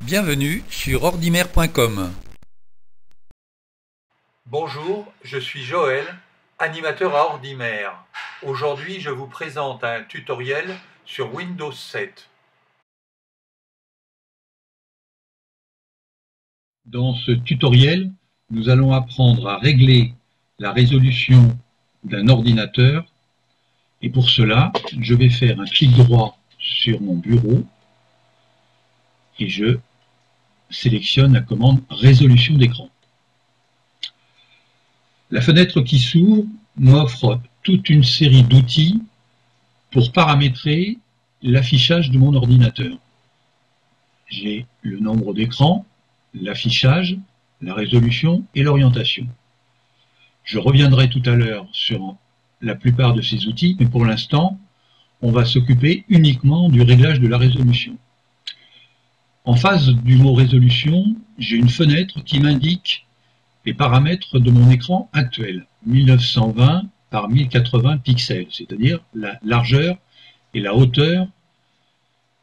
Bienvenue sur ordimer.com. Bonjour, je suis Joël, animateur à Ordimer. Aujourd'hui, je vous présente un tutoriel sur Windows 7. Dans ce tutoriel, nous allons apprendre à régler la résolution d'un ordinateur. Et pour cela, je vais faire un clic droit sur mon bureau et je sélectionne la commande résolution d'écran. La fenêtre qui s'ouvre m'offre toute une série d'outils pour paramétrer l'affichage de mon ordinateur. J'ai le nombre d'écran, l'affichage, la résolution et l'orientation. Je reviendrai tout à l'heure sur la plupart de ces outils, mais pour l'instant, on va s'occuper uniquement du réglage de la résolution. En face du mot résolution, j'ai une fenêtre qui m'indique les paramètres de mon écran actuel, 1920 par 1080 pixels, c'est-à-dire la largeur et la hauteur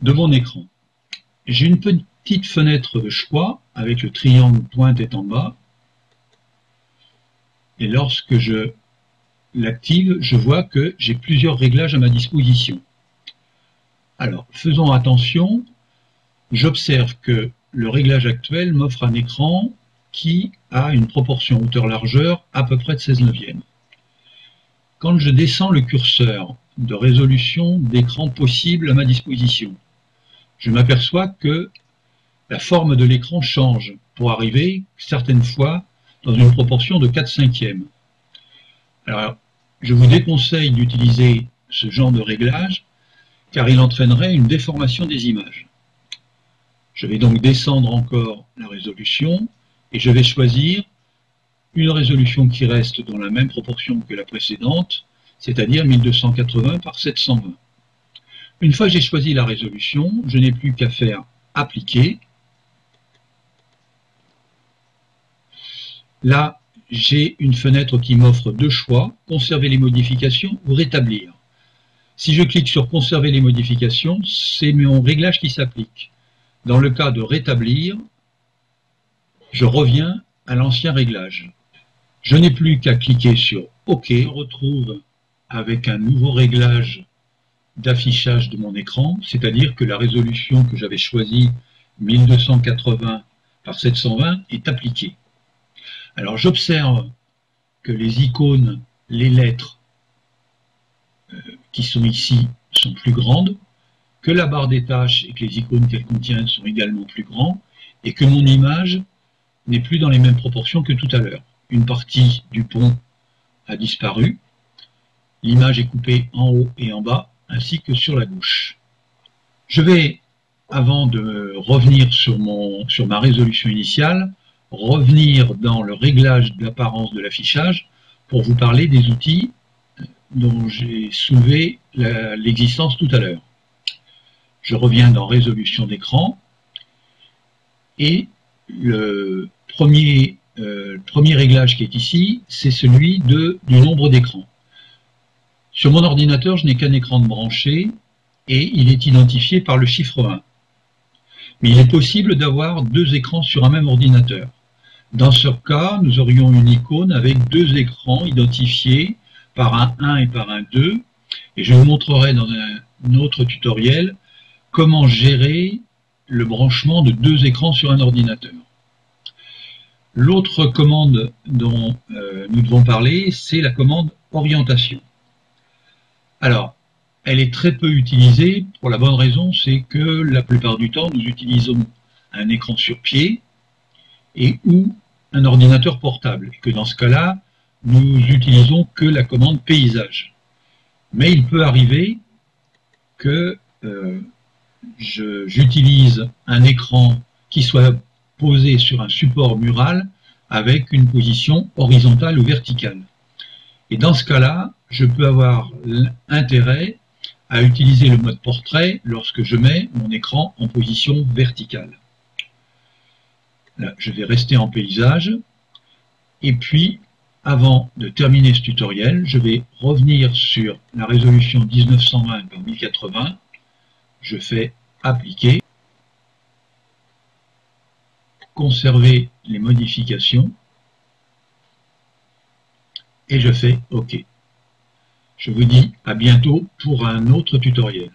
de mon écran. J'ai une petite fenêtre de choix avec le triangle pointe est en bas, et lorsque je l'active, je vois que j'ai plusieurs réglages à ma disposition. Alors, faisons attention. J'observe que le réglage actuel m'offre un écran qui a une proportion hauteur-largeur à peu près de 16/9. Quand je descends le curseur de résolution d'écran possible à ma disposition, je m'aperçois que la forme de l'écran change pour arriver certaines fois dans une proportion de 4/5. Alors, je vous déconseille d'utiliser ce genre de réglage car il entraînerait une déformation des images. Je vais donc descendre encore la résolution et je vais choisir une résolution qui reste dans la même proportion que la précédente, c'est-à-dire 1280 par 720. Une fois que j'ai choisi la résolution, je n'ai plus qu'à faire appliquer. Là, j'ai une fenêtre qui m'offre deux choix, conserver les modifications ou rétablir. Si je clique sur conserver les modifications, c'est mon réglage qui s'applique. Dans le cas de rétablir, je reviens à l'ancien réglage. Je n'ai plus qu'à cliquer sur OK. Je me retrouve avec un nouveau réglage d'affichage de mon écran, c'est-à-dire que la résolution que j'avais choisie, 1280 par 720, est appliquée. Alors j'observe que les icônes, les lettres qui sont ici sont plus grandes, que la barre des tâches et que les icônes qu'elle contient sont également plus grands, et que mon image n'est plus dans les mêmes proportions que tout à l'heure. Une partie du pont a disparu, l'image est coupée en haut et en bas, ainsi que sur la gauche. Je vais, avant de revenir sur ma résolution initiale, revenir dans le réglage d'apparence de l'affichage pour vous parler des outils dont j'ai soulevé l'existence tout à l'heure. Je reviens dans résolution d'écran et le premier réglage qui est ici, c'est celui du nombre d'écrans. Sur mon ordinateur, je n'ai qu'un écran de branché et il est identifié par le chiffre 1. Mais il est possible d'avoir deux écrans sur un même ordinateur. Dans ce cas, nous aurions une icône avec deux écrans identifiés par un 1 et par un 2. Et je vous montrerai dans un autre tutoriel comment gérer le branchement de deux écrans sur un ordinateur. L'autre commande dont nous devons parler, c'est la commande orientation. Alors, elle est très peu utilisée pour la bonne raison, c'est que la plupart du temps, nous utilisons un écran sur pied et ou un ordinateur portable. Et que dans ce cas-là, nous utilisons que la commande paysage. Mais il peut arriver que j'utilise un écran qui soit posé sur un support mural avec une position horizontale ou verticale. Et dans ce cas-là, je peux avoir intérêt à utiliser le mode portrait lorsque je mets mon écran en position verticale. Là, je vais rester en paysage. Et puis, avant de terminer ce tutoriel, je vais revenir sur la résolution 1920 par 1080. Je fais appliquer. conserver les modifications et je fais OK. Je vous dis à bientôt pour un autre tutoriel.